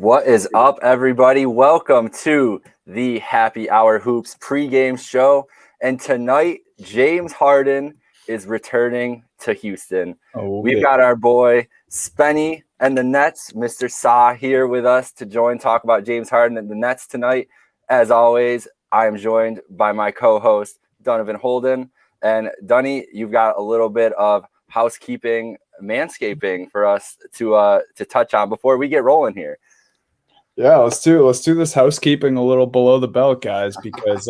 What is up, everybody? Welcome to the Happy Hour Hoops pregame show. And tonight, James Harden is returning to Houston. We've got our boy Spenny and the Nets, Mr. Sa, here with us to talk about James Harden and the Nets tonight. As always, I am joined by my co-host, Donovan Holden. And Dunny, you've got a little bit of housekeeping, manscaping for us to touch on before we get rolling here. Yeah, let's do this housekeeping a little below the belt, guys, because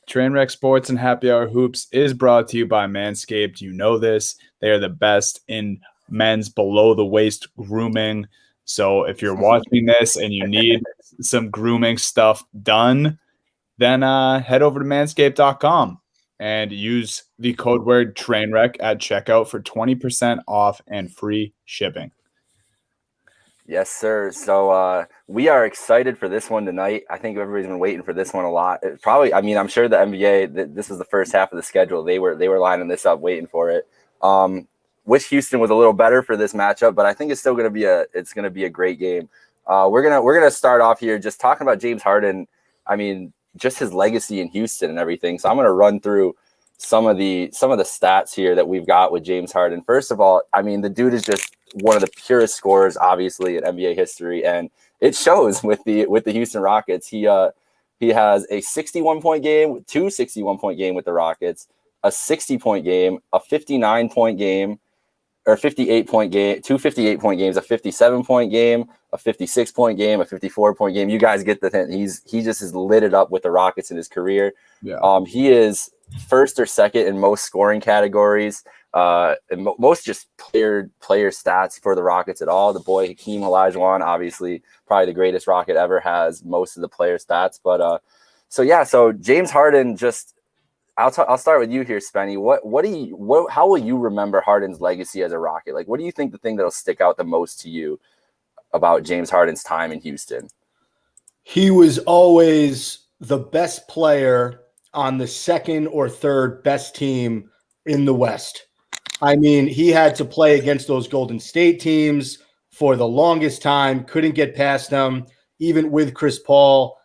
Trainwreck Sports and Happy Hour Hoops is brought to you by Manscaped. You know this. They are the best in men's below the waist grooming. So if you're watching this and you need some grooming stuff done, then head over to manscaped.com and use the code word Trainwreck at checkout for 20% off and free shipping. Yes, sir. So we are excited for this one tonight. I think everybody's been waiting for this one a lot. I'm sure the NBA, this was the first half of the schedule. They were lining this up, waiting for it. Wish Houston was a little better for this matchup, but I think it's still going to be a great game. We're gonna start off here just talking about James Harden. I mean, just his legacy in Houston and everything. So I'm going to run through some of the stats here that we've got with James Harden. First of all, I mean, the dude is just one of the purest scorers, obviously, in NBA history, and it shows with the Houston Rockets. He has a 61-point game, 61-point game with the Rockets, a 60-point game, a 59-point game, or 58-point game, 58-point games, a 57-point game, a 56-point game, a 54-point game. You guys get the hint. He just has lit it up with the Rockets in his career. Yeah. He is first or second in most scoring categories, and most just player stats for the Rockets at all. The boy Hakeem Olajuwon, obviously probably the greatest Rocket ever, has most of the player stats. But so James Harden, just I'll start with you here, Spenny. How will you remember Harden's legacy as a Rocket? Like, what do you think the thing that'll stick out the most to you about James Harden's time in Houston? He was always the best player on the second or third best team in the West. I mean, he had to play against those Golden State teams for the longest time, couldn't get past them, even with Chris Paul.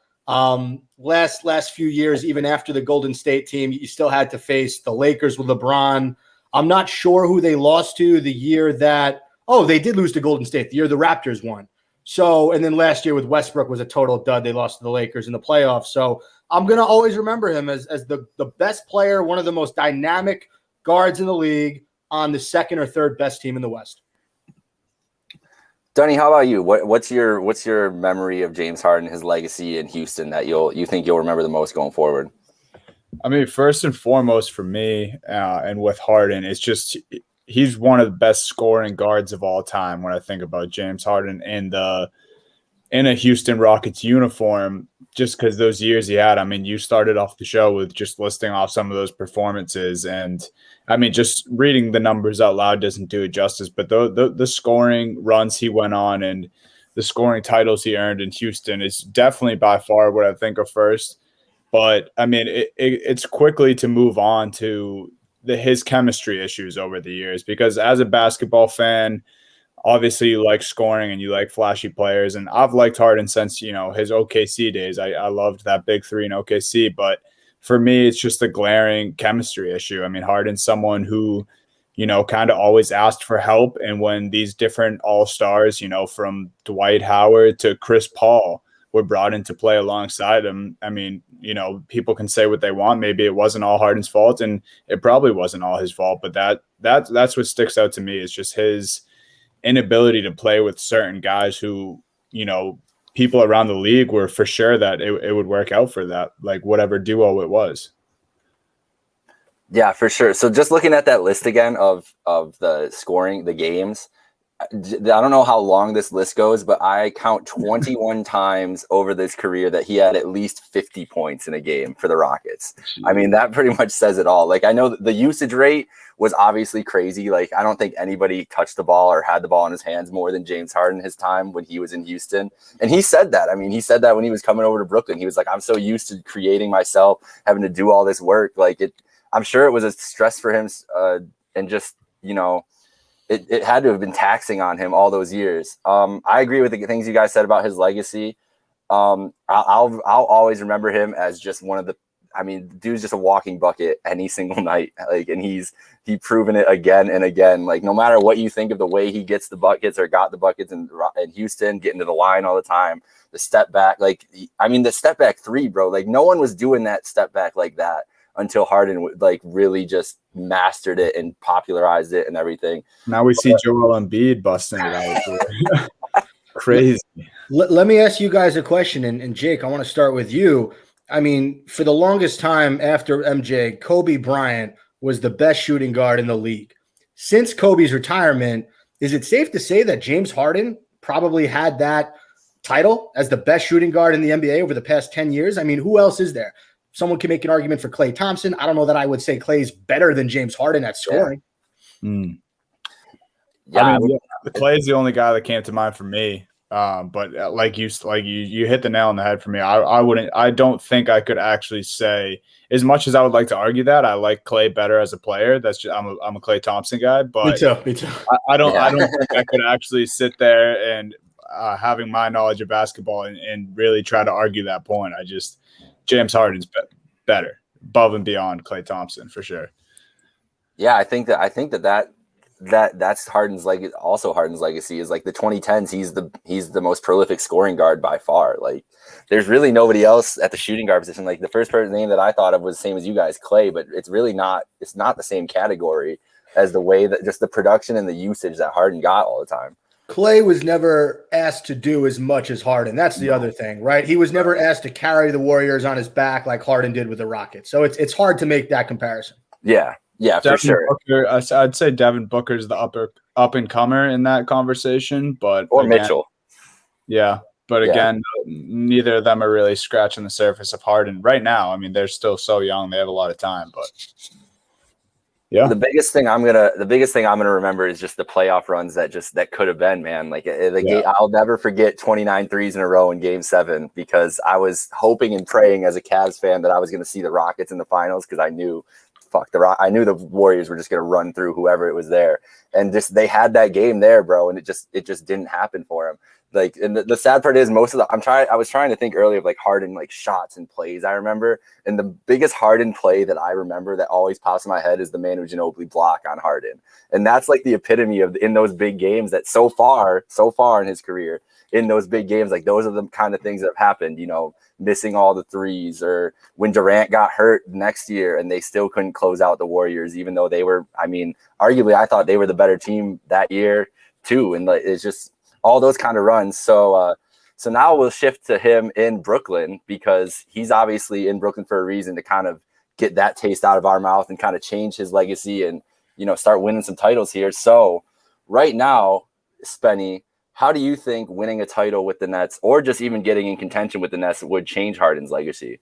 Last few years, even after the Golden State team, you still had to face the Lakers with LeBron. I'm not sure who they lost to the year that they did lose to Golden State, the year the Raptors won. So, and then last year with Westbrook was a total dud. They lost to the Lakers in the playoffs. So I'm going to always remember him as the best player, one of the most dynamic guards in the league on the second or third best team in the West. Dunny, how about you? What's your memory of James Harden, his legacy in Houston that you think you'll remember the most going forward? I mean, first and foremost for me, and with Harden, it's just he's one of the best scoring guards of all time. When I think about James Harden in a Houston Rockets uniform, just because those years he had. I mean, you started off the show with just listing off some of those performances, and I mean, just reading the numbers out loud doesn't do it justice. But the scoring runs he went on and the scoring titles he earned in Houston is definitely by far what I think of first. But I mean, it's quickly to move on to his chemistry issues over the years, because as a basketball fan, obviously you like scoring and you like flashy players. And I've liked Harden since, his OKC days. I loved that big three in OKC. But for me, it's just a glaring chemistry issue. I mean, Harden's someone who, kind of always asked for help. And when these different all-stars, from Dwight Howard to Chris Paul were brought into play alongside him, I mean, people can say what they want. Maybe it wasn't all Harden's fault, and it probably wasn't all his fault. But that's what sticks out to me, is just his inability to play with certain guys who, people around the league were for sure that it would work out for that, like whatever duo it was. Yeah, for sure. So just looking at that list again of the scoring, the games, I don't know how long this list goes, but I count 21 times over this career that he had at least 50 points in a game for the Rockets. I mean, that pretty much says it all. Like, I know the usage rate was obviously crazy. Like, I don't think anybody touched the ball or had the ball in his hands more than James Harden his time when he was in Houston. And he said that. I mean, he said that when he was coming over to Brooklyn. He was like, I'm so used to creating myself, having to do all this work. Like, I'm sure it was a stress for him, and just, it had to have been taxing on him all those years. I agree with the things you guys said about his legacy. I'll always remember him as just one of the. I mean, dude's just a walking bucket any single night. Like, and he's proven it again and again. Like, no matter what you think of the way he gets the buckets or got the buckets in Houston, getting to the line all the time, the step back. Like, I mean, the step back three, bro. Like, no one was doing that step back like that until Harden like really just mastered it and popularized it and everything. Now we see Joel Embiid busting it out. Crazy. Let me ask you guys a question, and Jake, I want to start with you. I mean, for the longest time after MJ, Kobe Bryant was the best shooting guard in the league. Since Kobe's retirement, is it safe to say that James Harden probably had that title as the best shooting guard in the NBA over the past 10 years? I mean, who else is there? Someone can make an argument for Klay Thompson. I don't know that I would say Klay's better than James Harden at scoring. Yeah. I mean, Klay's the only guy that came to mind for me. But like you hit the nail on the head for me. I don't think I could actually say, as much as I would like to argue that I like Klay better as a player. That's just, I'm a Klay Thompson guy, but me too. I don't think I could actually sit there and having my knowledge of basketball and really try to argue that point. James Harden's better, above and beyond Klay Thompson for sure. Yeah, I think that's Harden's legacy is like the 2010s. He's the most prolific scoring guard by far. Like, there's really nobody else at the shooting guard position. Like, the first name that I thought of was the same as you guys, Klay, but it's really not. It's not the same category as the way that just the production and the usage that Harden got all the time. Klay was never asked to do as much as Harden. That's the other thing, right? He was never asked to carry the Warriors on his back like Harden did with the Rockets. So it's hard to make that comparison. Yeah, for sure. Booker, I'd say Devin Booker's the up and comer in that conversation, but or again, Mitchell. Yeah, but again, neither of them are really scratching the surface of Harden right now. I mean, they're still so young; they have a lot of time, but. Yeah. The biggest thing I'm gonna remember is just the playoff runs that could have been, man. Like I'll never forget 29 threes in a row in Game 7 because I was hoping and praying as a Cavs fan that I was gonna see the Rockets in the finals because I knew the Warriors were just gonna run through whoever it was there, and just they had that game there, bro, and it just didn't happen for them. Like, and the sad part is I was trying to think earlier of like Harden like shots and plays I remember, and the biggest Harden play that I remember that always pops in my head is the Manu Ginobili block on Harden, and that's like the epitome of in those big games that so far in his career in those big games, like those are the kind of things that have happened, you know, missing all the threes, or when Durant got hurt next year and they still couldn't close out the Warriors, even though they were, I mean, arguably I thought they were the better team that year too, and like it's just all those kind of runs. So now we'll shift to him in Brooklyn because he's obviously in Brooklyn for a reason to kind of get that taste out of our mouth and kind of change his legacy and, you know, start winning some titles here. So right now, Spenny, how do you think winning a title with the Nets or just even getting in contention with the Nets would change Harden's legacy?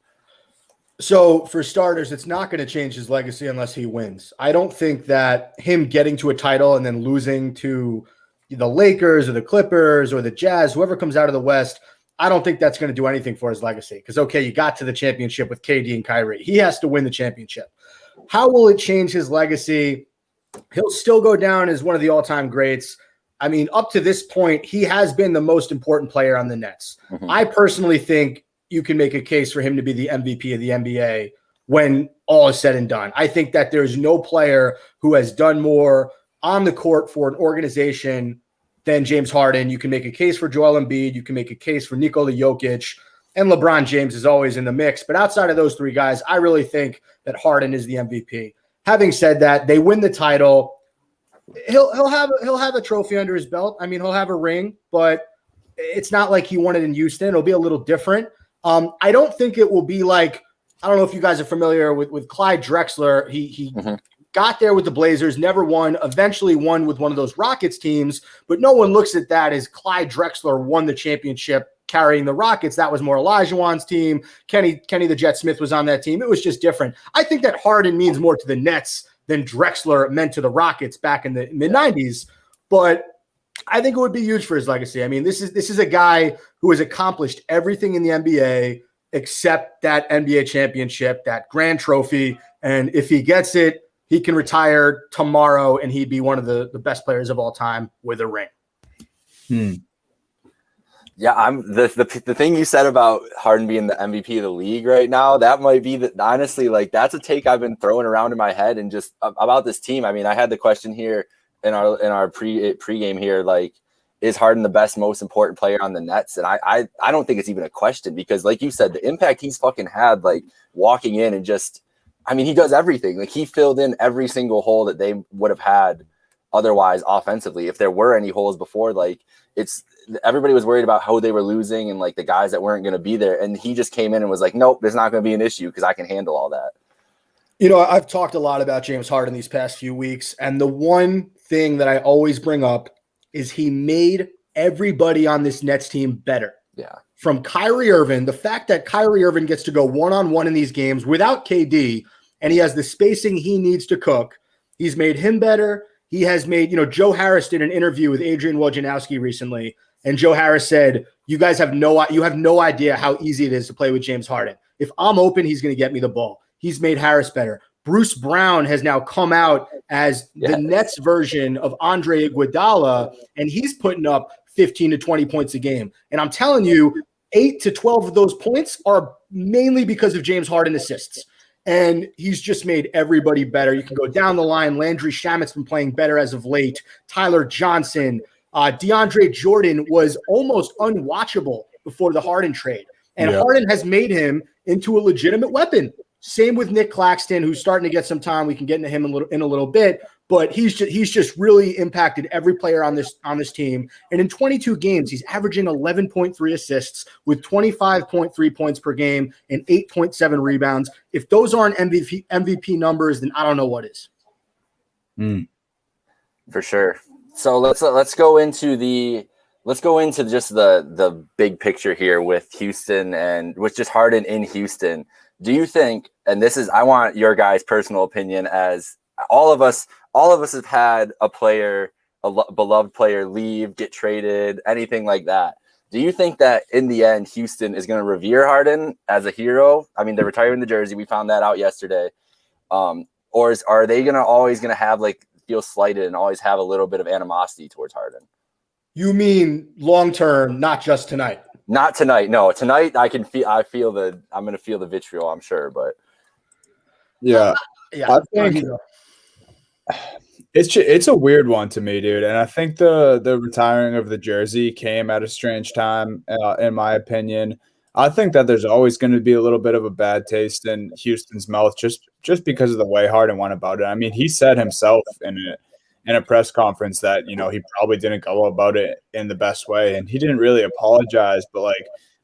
So for starters, it's not going to change his legacy unless he wins. I don't think that him getting to a title and then losing to the Lakers or the Clippers or the Jazz, whoever comes out of the West, I don't think that's going to do anything for his legacy. Because, okay, you got to the championship with KD and Kyrie. He has to win the championship. How will it change his legacy? He'll still go down as one of the all-time greats. I mean, up to this point, he has been the most important player on the Nets. Mm-hmm. I personally think you can make a case for him to be the MVP of the NBA when all is said and done. I think that there's no player who has done more on the court for an organization than James Harden. You can make a case for Joel Embiid. You can make a case for Nikola Jokic, and LeBron James is always in the mix. But outside of those three guys, I really think that Harden is the MVP. Having said that, they win the title. He'll have a trophy under his belt. I mean, he'll have a ring, but it's not like he won it in Houston. It'll be a little different. I don't think it will be like, I don't know if you guys are familiar with Clyde Drexler. He mm-hmm. got there with the Blazers, never won, eventually won with one of those Rockets teams, but no one looks at that as Clyde Drexler won the championship carrying the Rockets. That was more Olajuwon's team. Kenny the Jet Smith was on that team. It was just different. I think that Harden means more to the Nets than Drexler meant to the Rockets back in the mid-90s, but I think it would be huge for his legacy. I mean, this is a guy who has accomplished everything in the NBA except that NBA championship, that grand trophy, and if he gets it, he can retire tomorrow and he'd be one of the best players of all time with a ring. Yeah, I'm the thing you said about Harden being the MVP of the league right now. That might be honestly, like, that's a take I've been throwing around in my head and just about this team. I mean, I had the question here in our pregame here, like, is Harden the best, most important player on the Nets? And I don't think it's even a question because, like you said, the impact he's fucking had, like walking in and just, I mean, he does everything. Like, he filled in every single hole that they would have had otherwise offensively if there were any holes before. Like, everybody was worried about how they were losing and like the guys that weren't going to be there. And he just came in and was like, nope, there's not going to be an issue because I can handle all that. You know, I've talked a lot about James Harden these past few weeks. And the one thing that I always bring up is he made everybody on this Nets team better. Yeah. From Kyrie Irving, the fact that Kyrie Irving gets to go one-on-one in these games without KD and he has the spacing he needs to cook, he's made him better. He has made, Joe Harris did an interview with Adrian Wojnarowski recently, and Joe Harris said, you have no idea how easy it is to play with James Harden. If I'm open, he's going to get me the ball. He's made Harris better. Bruce Brown has now come out as the Nets version of Andre Iguodala, and he's putting up 15 to 20 points a game. And I'm telling you, 8 to 12 of those points are mainly because of James Harden assists. And he's just made everybody better. You can go down the line. Landry Shamit's been playing better as of late. Tyler Johnson. DeAndre Jordan was almost unwatchable before the Harden trade. And Harden has made him into a legitimate weapon. Same with Nick Claxton, who's starting to get some time. We can get into him in a little bit. But he's just really impacted every player on this team. And in 22 games, he's averaging 11.3 assists with 25.3 points per game and 8.7 rebounds. If those aren't MVP numbers, then I don't know what is. For sure. So let's go into just the big picture here with Houston and with just Harden in Houston. Do you think, and I want your guys' personal opinion, as all of us have had a beloved player leave, get traded, anything like that. Do you think that in the end, Houston is going to revere Harden as a hero? I mean, they're retiring the jersey. We found that out yesterday. Or are they always going to have feel slighted and always have a little bit of animosity towards Harden? You mean long-term, not just tonight? Not tonight. No, tonight I'm going to feel the vitriol, I'm sure, but yeah. I think it's a weird one to me, dude. And I think the retiring of the jersey came at a strange time, in my opinion. I think that there's always going to be a little bit of a bad taste in Houston's mouth just because of the way Harden went about it. I mean, he said himself in a press conference that, he probably didn't go about it in the best way, and he didn't really apologize. But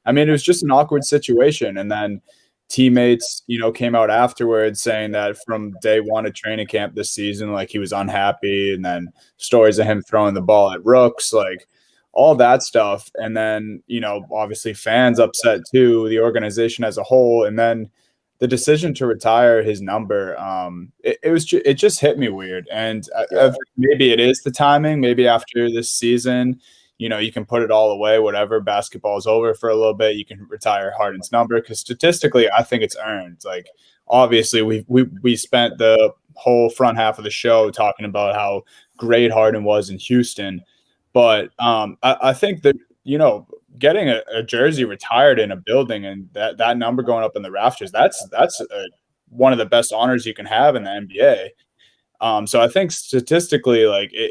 it was just an awkward situation. And then teammates, came out afterwards saying that from day one of training camp this season, he was unhappy, and then stories of him throwing the ball at rooks, all that stuff. And then, obviously fans upset too, the organization as a whole. And then the decision to retire his number, it just hit me weird. And maybe it is the timing. Maybe after this season, you can put it all away, whatever. Basketball is over for a little bit. You can retire Harden's number because statistically, I think it's earned. Obviously, we spent the whole front half of the show talking about how great Harden was in Houston. But I think that, getting a jersey retired in a building and that number going up in the rafters, that's one of the best honors you can have in the NBA. So I think statistically,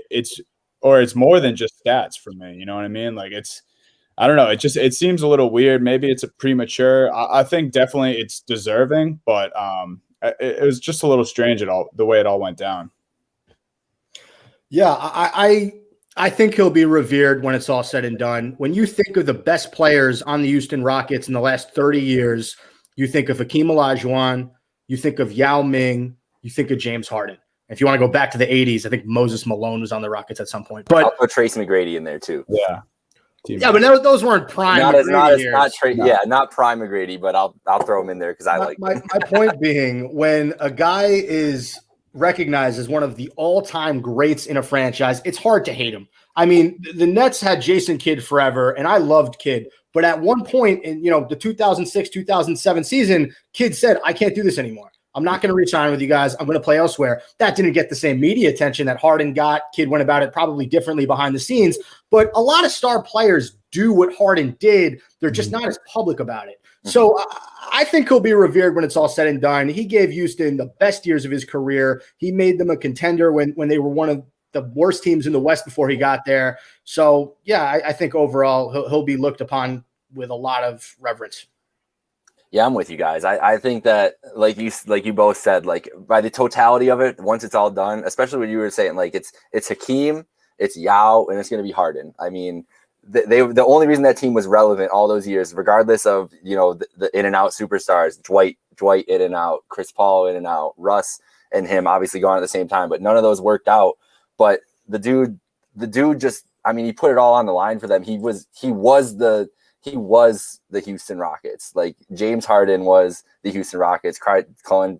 it's more than just stats for me. You know what I mean? I don't know. It seems a little weird. Maybe it's a premature. I think definitely it's deserving, but it was just a little strange the way it all went down. Yeah, I think he'll be revered when it's all said and done. When you think of the best players on the Houston Rockets in the last 30 years, you think of Hakeem Olajuwon, you think of Yao Ming, you think of James Harden. If you want to go back to the 80s, I think Moses Malone was on the Rockets at some point. But I'll put Tracy McGrady in there too. Yeah. Yeah, but those weren't prime. Not prime McGrady, but I'll throw him in there because I like my point being, when a guy is recognized as one of the all-time greats in a franchise, it's hard to hate him. I mean, the Nets had Jason Kidd forever, and I loved Kidd. But at one point in the 2006-2007 season, Kidd said, "I can't do this anymore. I'm not going to re-sign with you guys. I'm going to play elsewhere. That didn't get the same media attention that Harden got. Kid went about it probably differently behind the scenes, but a lot of star players do what Harden did. They're just not as public about it. So I think he'll be revered when it's all said and done. He gave Houston the best years of his career. He made them a contender when they were one of the worst teams in the West before he got there. So, yeah, I think overall he'll be looked upon with a lot of reverence. Yeah, I'm with you guys. I think that like you both said, like by the totality of it, once it's all done, especially what you were saying, like it's Hakeem, it's Yao, and it's going to be Harden. I mean, the only reason that team was relevant all those years, regardless of the in and out superstars, Dwight in and out, Chris Paul in and out, Russ and him obviously going at the same time, but none of those worked out. But the dude just, I mean, he put it all on the line for them. He was the Houston Rockets. Like James Harden was the Houston Rockets. Cullen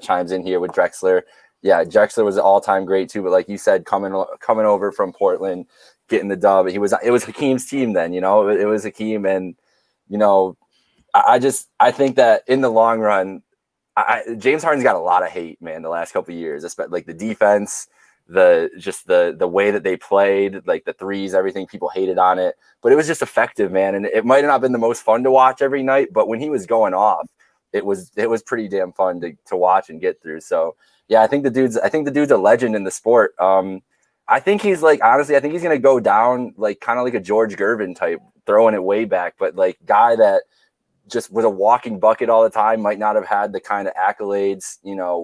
chimes in here with Drexler. Yeah, Drexler was an all-time great too. But like you said, coming over from Portland, getting the dub, it was Hakeem's team then. It was Hakeem, and I think that in the long run, James Harden's got a lot of hate, man. The last couple of years, especially like the defense, the way that they played, like the threes, everything, people hated on it, but it was just effective, man. And it might have not been the most fun to watch every night, but when he was going off, it was pretty damn fun to watch and get through. So yeah, I think the dude's a legend in the sport. I think he's honestly, I think he's going to go down like kind of like a George Gervin type, throwing it way back, but like guy that just was a walking bucket all the time, might not have had the kind of accolades,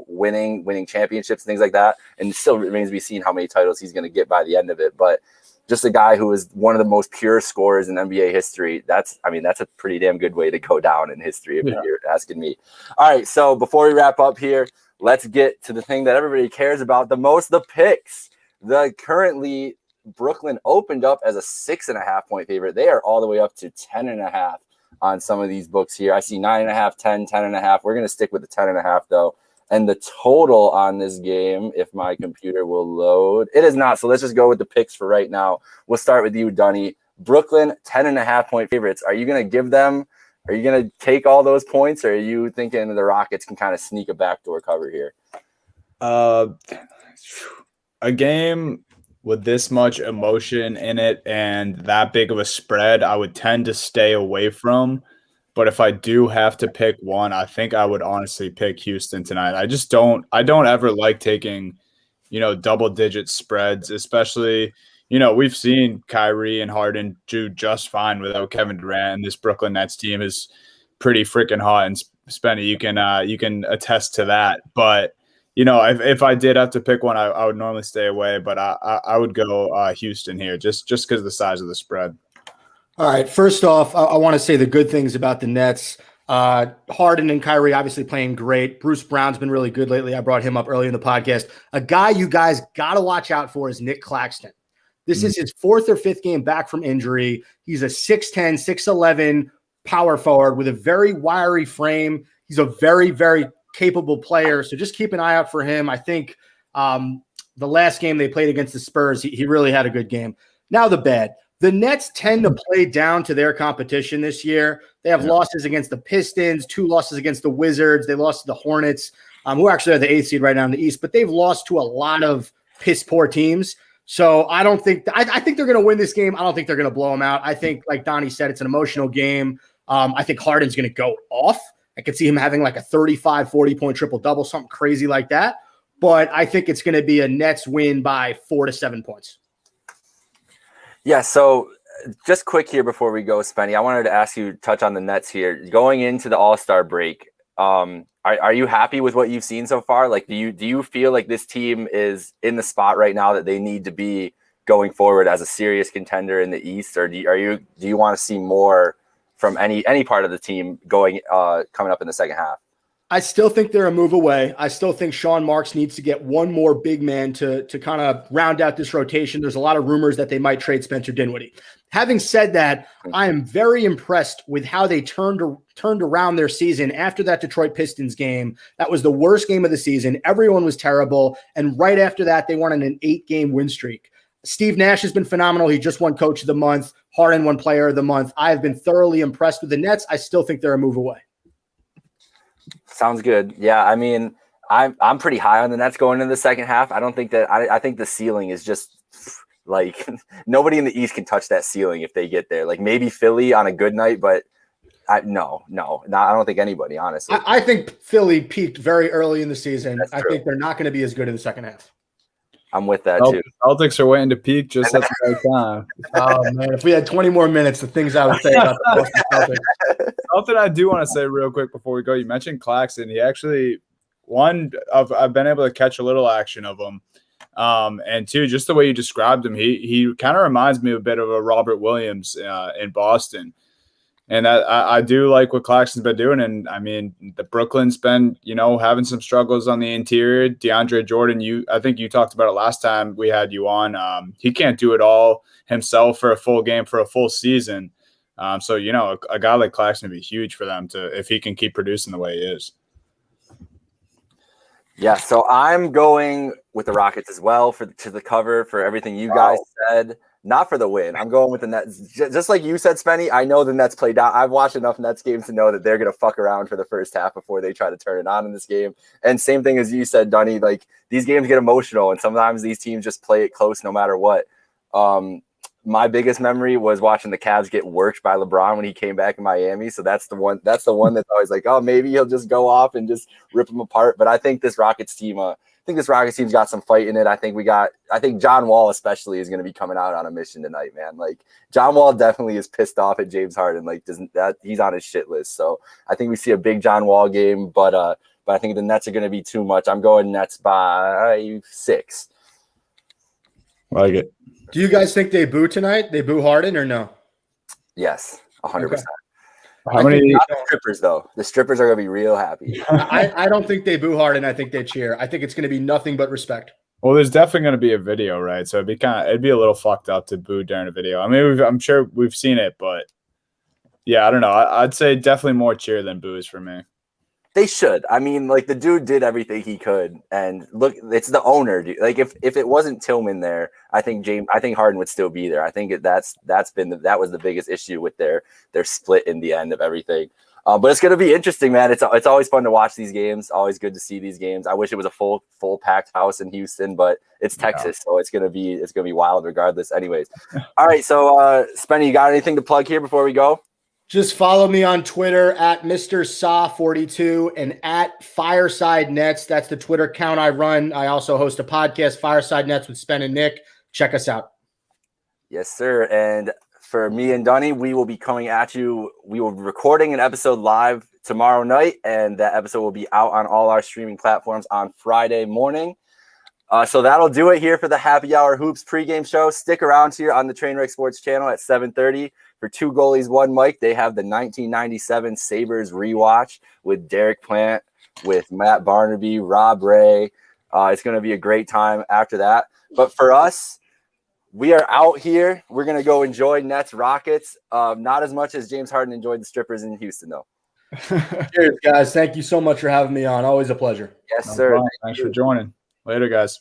winning championships and things like that. And it still remains to be seen how many titles he's going to get by the end of it. But just a guy who is one of the most pure scorers in NBA history. That's a pretty damn good way to go down in history if you're asking me. All right. So before we wrap up here, let's get to the thing that everybody cares about the most, the picks. Currently Brooklyn opened up as a 6.5 point favorite. They are all the way up to 10.5 on some of these books here. I see 9.5, 10, 10.5. We're going to stick with the 10.5 though. And the total on this game, if my computer will load, it is not. So let's just go with the picks for right now. We'll start with you, Dunny. Brooklyn, 10.5 point favorites. Are you going to give them? Are you going to take all those points? Or are you thinking the Rockets can kind of sneak a backdoor cover here? A game with this much emotion in it and that big of a spread, I would tend to stay away from. But if I do have to pick one, I think I would honestly pick Houston tonight. I don't ever like taking, double-digit spreads, especially, we've seen Kyrie and Harden do just fine without Kevin Durant, and this Brooklyn Nets team is pretty freaking hot. And Spenny, you can attest to that. But if I did have to pick one, I would normally stay away, but I would go Houston here just because of the size of the spread. All right. First off, I want to say the good things about the Nets. Harden and Kyrie obviously playing great. Bruce Brown's been really good lately. I brought him up earlier in the podcast. A guy you guys got to watch out for is Nick Claxton. This is his 4th or 5th game back from injury. He's a 6'10", 6'11" power forward with a very wiry frame. He's a very, very capable player. So just keep an eye out for him. I think the last game they played against the Spurs, he really had a good game. Now the bad. The Nets tend to play down to their competition this year. They have losses against the Pistons, 2 losses against the Wizards. They lost to the Hornets, who actually are the 8th seed right now in the East, but they've lost to a lot of piss-poor teams. So I don't think I think they're going to win this game. I don't think they're going to blow them out. I think, like Donnie said, it's an emotional game. I think Harden's going to go off. I could see him having like a 35, 40-point triple-double, something crazy like that. But I think it's going to be a Nets win by 4 to 7 points. Yeah, so just quick here before we go, Spenny, I wanted to ask you, touch on the Nets here. Going into the All-Star break, are you happy with what you've seen so far? Like, do you feel like this team is in the spot right now that they need to be going forward as a serious contender in the East, or do you want to see more from any part of the team coming up in the second half? I still think they're a move away. I still think Sean Marks needs to get one more big man to kind of round out this rotation. There's a lot of rumors that they might trade Spencer Dinwiddie. Having said that, I am very impressed with how they turned around their season after that Detroit Pistons game. That was the worst game of the season. Everyone was terrible. And right after that, they won an 8-game win streak. Steve Nash has been phenomenal. He just won Coach of the Month. Harden won Player of the Month. I have been thoroughly impressed with the Nets. I still think they're a move away. Sounds good. Yeah, I mean, I'm pretty high on the Nets going into the second half. I don't think that I think the ceiling is just like nobody in the East can touch that ceiling if they get there. Like maybe Philly on a good night, but I don't think anybody, honestly. I think Philly peaked very early in the season. I think they're not going to be as good in the second half. I'm with that too. Celtics are waiting to peak just at the right time. Oh man, if we had 20 more minutes, the things I would say about the Boston Celtics. Something I do want to say real quick before we go. You mentioned Claxton. He actually I've been able to catch a little action of him. And two, just the way you described him, he kind of reminds me a bit of a Robert Williams in Boston. And I do like what Claxton's been doing. And I mean, the Brooklyn's been, having some struggles on the interior. DeAndre Jordan, I think you talked about it last time we had you on. He can't do it all himself for a full game, for a full season. So, a guy like Claxton would be huge for them if he can keep producing the way he is. Yeah, so I'm going with the Rockets as well to the cover for everything you guys said. Not for the win. I'm going with the Nets. Just like you said, Spenny, I know the Nets played down. I've watched enough Nets games to know that they're going to fuck around for the first half before they try to turn it on in this game. And same thing as you said, Dunny, like these games get emotional and sometimes these teams just play it close no matter what. My biggest memory was watching the Cavs get worked by LeBron when he came back in Miami. So that's the one that's always like, oh, maybe he'll just go off and just rip them apart. But I think this Rockets team's got some fight in it. I think John Wall especially is going to be coming out on a mission tonight, man. Like John Wall definitely is pissed off at James Harden. Like he's on his shit list. So I think we see a big John Wall game, but I think the Nets are going to be too much. I'm going Nets by 6. Like it. Do you guys think they boo tonight? They boo Harden or no? Yes, 100%. Okay. How many? Not the strippers though. The strippers are going to be real happy. I don't think they boo Harden. I think they cheer. I think it's going to be nothing but respect. Well, there's definitely going to be a video, right? So it'd be a little fucked up to boo during a video. I mean, I'm sure we've seen it, but yeah, I don't know. I'd say definitely more cheer than boos for me. They should. I mean, like the dude did everything he could, and look, it's the owner. Dude. Like if it wasn't Tillman there, I think Harden would still be there. I think that was the biggest issue with their split in the end of everything. But it's going to be interesting, man. It's always fun to watch these games. Always good to see these games. I wish it was a full packed house in Houston, but it's Texas, so it's gonna be wild regardless. Anyways, all right. So, Spenny, you got anything to plug here before we go? Just follow me on Twitter at Mr. Saw42 and at Fireside Nets. That's the Twitter account I run. I also host a podcast, Fireside Nets with Spen and Nick. Check us out. Yes, sir. And for me and Dunny, we will be coming at you. We will be recording an episode live tomorrow night, and that episode will be out on all our streaming platforms on Friday morning. So that'll do it here for the Happy Hour Hoops pregame show. Stick around here on the Trainwreck Sports channel at 7:30 for Two Goalies, One Mic. They have the 1997 Sabres rewatch with Derek Plant, with Matt Barnaby, Rob Ray. It's going to be a great time after that. But for us, we are out here. We're going to go enjoy Nets Rockets. Not as much as James Harden enjoyed the strippers in Houston, though. Cheers, guys. Thank you so much for having me on. Always a pleasure. Yes, sir. Thanks for joining. Later, guys.